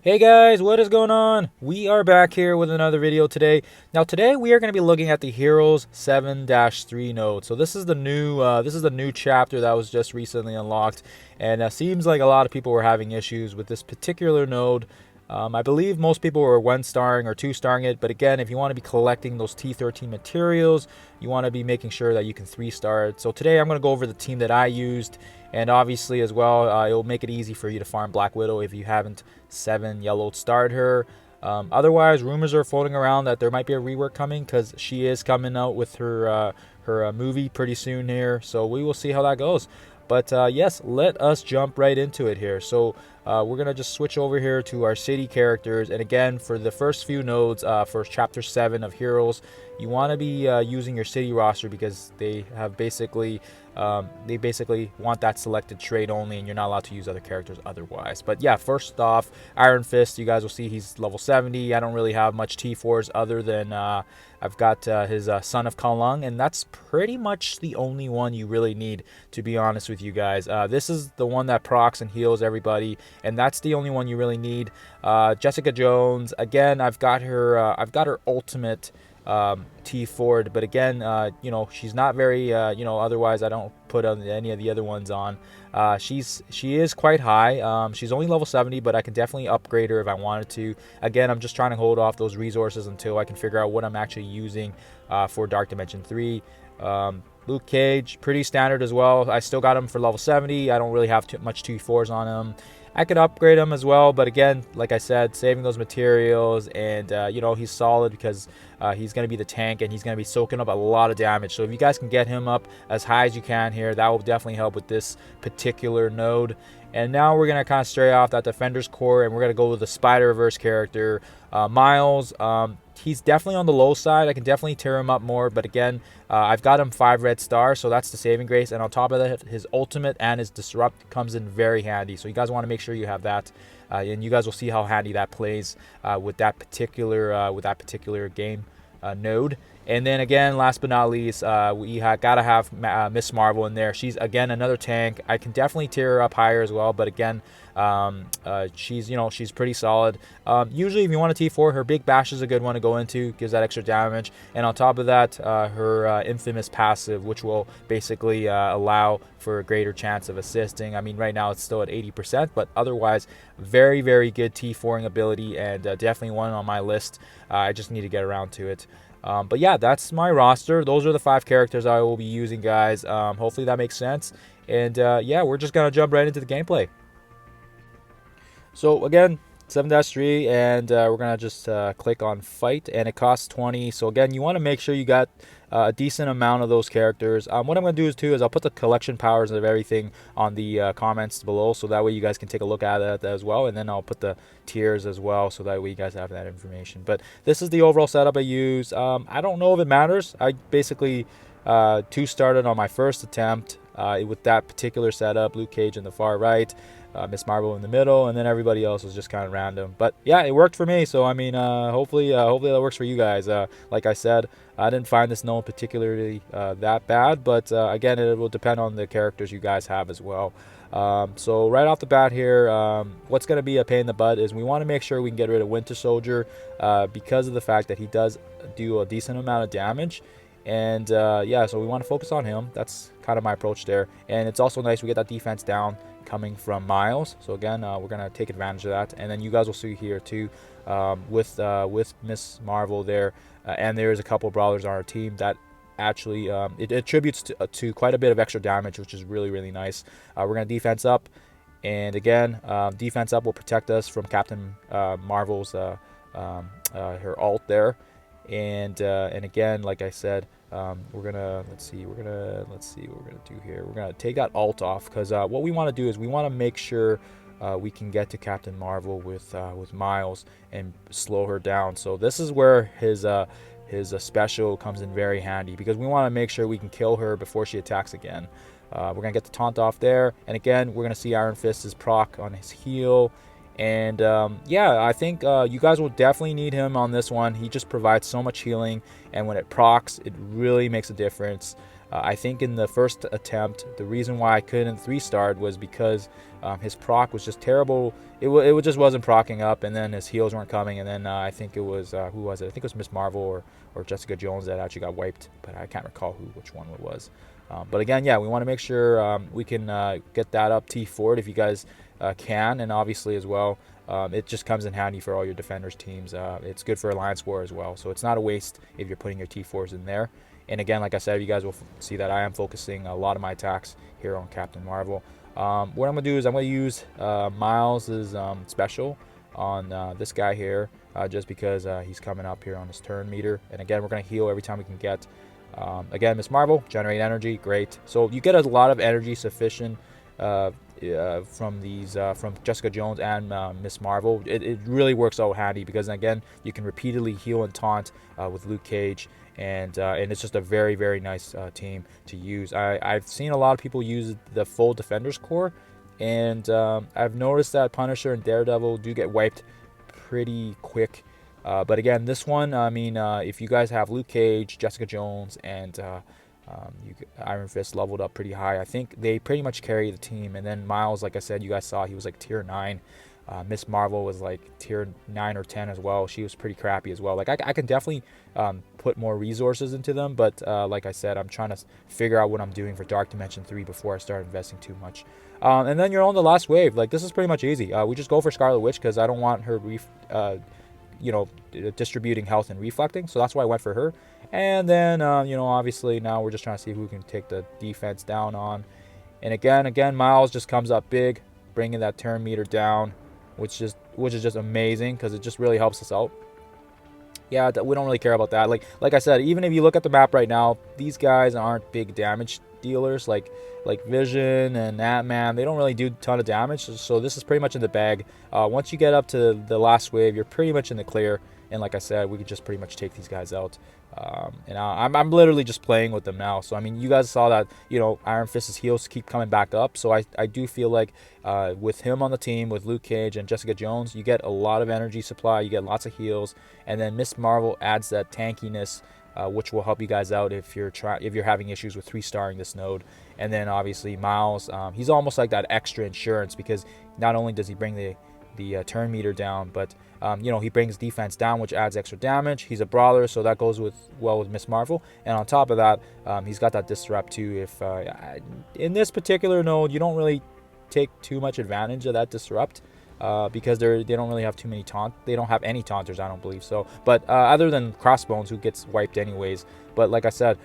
Hey guys, what is going on? We are back here with another video today. Now today we are going to be looking at the Heroes 7-3 node. So this is the new chapter that was just recently unlocked, and it seems like a lot of people were having issues with this particular node. I believe most people were 1-starring or 2-starring it, but again, if you want to be collecting those T13 materials, you want to be making sure that you can 3-star it. So today I'm going to go over the team that I used, and obviously as well, it'll make it easy for you to farm Black Widow if you haven't 7-yellowed starred her. Otherwise, rumors are floating around that there might be a rework coming because she is coming out with her movie pretty soon here, so we will see how that goes. But yes, let us jump right into it here. So we're going to just switch over here to our city characters. And again, for the first few nodes, for Chapter 7 of Heroes, you want to be using your city roster because they have basically want that selected trait only, and you're not allowed to use other characters otherwise. But yeah, first off, Iron Fist, you guys will see he's level 70. I don't really have much T4s other than I've got his Son of Kalung, and that's pretty much the only one you really need, to be honest with you guys. This is the one that procs and heals everybody, and that's the only one you really need. Jessica Jones, again, I've got her ultimate T4'd, but again, she's not very, otherwise I don't put any of the other ones on. She is quite high. She's only level 70, but I can definitely upgrade her if I wanted to. Again, I'm just trying to hold off those resources until I can figure out what I'm actually using for Dark Dimension 3. Luke Cage, pretty standard as well. I still got him for level 70. I don't really have too much T4s on him. I could upgrade him as well, but again, like I said, saving those materials, and he's solid because he's going to be the tank, and he's going to be soaking up a lot of damage. So if you guys can get him up as high as you can here, that will definitely help with this particular node. And now we're going to kind of stray off that Defender's Core, and we're going to go with the Spider-Verse character, Miles. He's definitely on the low side. I can definitely tear him up more, but again, I've got him 5 red stars, so that's the saving grace. And on top of that, his ultimate and his disrupt comes in very handy. So you guys want to make sure you have that, and you guys will see how handy that plays with that particular game node. And then again, last but not least, we gotta have Miss Marvel in there. She's again another tank. I can definitely tear her up higher as well, but again, she's pretty solid. Usually, if you want a T4, her big bash is a good one to go into. Gives that extra damage, and on top of that, her infamous passive, which will basically allow for a greater chance of assisting. I mean, right now it's still at 80%, but otherwise, very, very good T4ing ability, and definitely one on my list. I just need to get around to it. But yeah, that's my roster. Those are the 5 characters I will be using, guys. Hopefully that makes sense. And yeah, we're just going to jump right into the gameplay. So again, 7-3, and we're going to just click on fight, and it costs 20. So again, you want to make sure you got a decent amount of those characters. What I'm going to do is I'll put the collection powers of everything on the comments below, so that way you guys can take a look at it as well, and then I'll put the tiers as well, so that way you guys have that information. But this is the overall setup I use. I don't know if it matters. I basically 2-started on my first attempt with that particular setup. Luke Cage in the far right, Miss Marvel in the middle, and then everybody else was just kind of random. But yeah, it worked for me, so I mean, hopefully that works for you guys. Like I said, I didn't find this node particularly that bad, but again, it will depend on the characters you guys have as well. So right off the bat here, what's going to be a pain in the butt is we want to make sure we can get rid of Winter Soldier because of the fact that he does do a decent amount of damage. And yeah, so we want to focus on him. That's kind of my approach there. And it's also nice we get that defense down coming from Miles. So again, we're going to take advantage of that. And then you guys will see here too with Miss Marvel there. And there's a couple of brawlers on our team that actually it attributes to quite a bit of extra damage, which is really, really nice. We're going to defense up. And again, defense up will protect us from Captain Marvel's her ult there. And again, like I said, we're gonna let's see what we're gonna do here. We're gonna take that ult off because what we want to do is we want to make sure we can get to Captain Marvel with Miles and slow her down. So this is where his special comes in very handy, because we want to make sure we can kill her before she attacks again. We're gonna get the taunt off there, and again, we're gonna see Iron Fist's proc on his heal. And yeah, I think you guys will definitely need him on this one. He just provides so much healing, and when it procs, it really makes a difference. I think in the first attempt, the reason why I couldn't 3-star was because his proc was just terrible. It just wasn't procking up, and then his heals weren't coming, and then I think it was, who was it? I think it was Miss Marvel or Jessica Jones that actually got wiped, but I can't recall which one it was. But again, yeah, we want to make sure we can get that up T4'd if you guys can, and obviously as well, it just comes in handy for all your defenders teams. It's good for Alliance War as well, so it's not a waste if you're putting your T4s in there. And again, like I said, you guys will see that I am focusing a lot of my attacks here on Captain Marvel. What I'm going to do is I'm going to use Miles' special on this guy here, just because he's coming up here on his turn meter. And again, we're going to heal every time we can get. Again, Miss Marvel, generate energy, great. So you get a lot of energy sufficient from Jessica Jones and Miss Marvel. It really works out handy because, again, you can repeatedly heal and taunt with Luke Cage. And it's just a very, very nice team to use. I've seen a lot of people use the full Defenders core, and I've noticed that Punisher and Daredevil do get wiped pretty quick. But again, this one, I mean, if you guys have Luke Cage, Jessica Jones, and Iron Fist leveled up pretty high, I think they pretty much carry the team. And then Miles, like I said, you guys saw he was like tier 9. Miss Marvel was like tier 9 or 10 as well. She was pretty crappy as well. Like I can definitely put more resources into them, but like I said, I'm trying to figure out what I'm doing for Dark Dimension 3 before I start investing too much. And then you're on the last wave. Like, this is pretty much easy. We just go for Scarlet Witch because I don't want her distributing health and reflecting, so that's why I went for her. And then obviously now we're just trying to see who we can take the defense down on. And again Miles just comes up big, bringing that turn meter down, which is just amazing because it just really helps us out. Yeah, we don't really care about that. Like I said, even if you look at the map right now, these guys aren't big damage dealers. Like Vision and Ant-Man, they don't really do a ton of damage. So this is pretty much in the bag. Once you get up to the last wave, you're pretty much in the clear. And like I said, we could just pretty much take these guys out. And I'm literally just playing with them now. So I mean, you guys saw that Iron Fist's heals keep coming back up. So I do feel like with him on the team, with Luke Cage and Jessica Jones, you get a lot of energy supply. You get lots of heals, and then Miss Marvel adds that tankiness, which will help you guys out if you're having issues with 3-starring this node. And then obviously Miles, he's almost like that extra insurance because not only does he bring the turn meter down, but he brings defense down, which adds extra damage. He's a brawler, so that goes well with Miss Marvel. And on top of that, he's got that disrupt too. If in this particular node, you don't really take too much advantage of that disrupt because they don't really have too many they don't have any taunters, I don't believe so. But other than Crossbones, who gets wiped anyways. But like I said,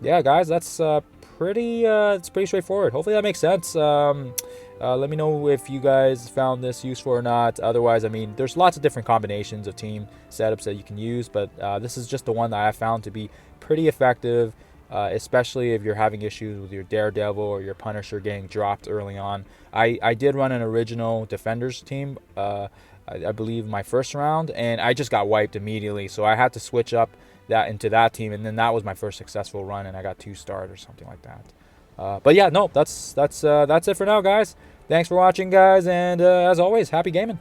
yeah, guys, that's it's pretty straightforward. Hopefully that makes sense. Let me know if you guys found this useful or not. Otherwise, I mean, there's lots of different combinations of team setups that you can use, but this is just the one that I found to be pretty effective, especially if you're having issues with your Daredevil or your Punisher getting dropped early on. I did run an original Defenders team, I believe my first round, and I just got wiped immediately, so I had to switch up that into that team, and then that was my first successful run, and I got 2-starred or something like that. But yeah, no, that's it for now, guys. Thanks for watching, guys, and as always, happy gaming.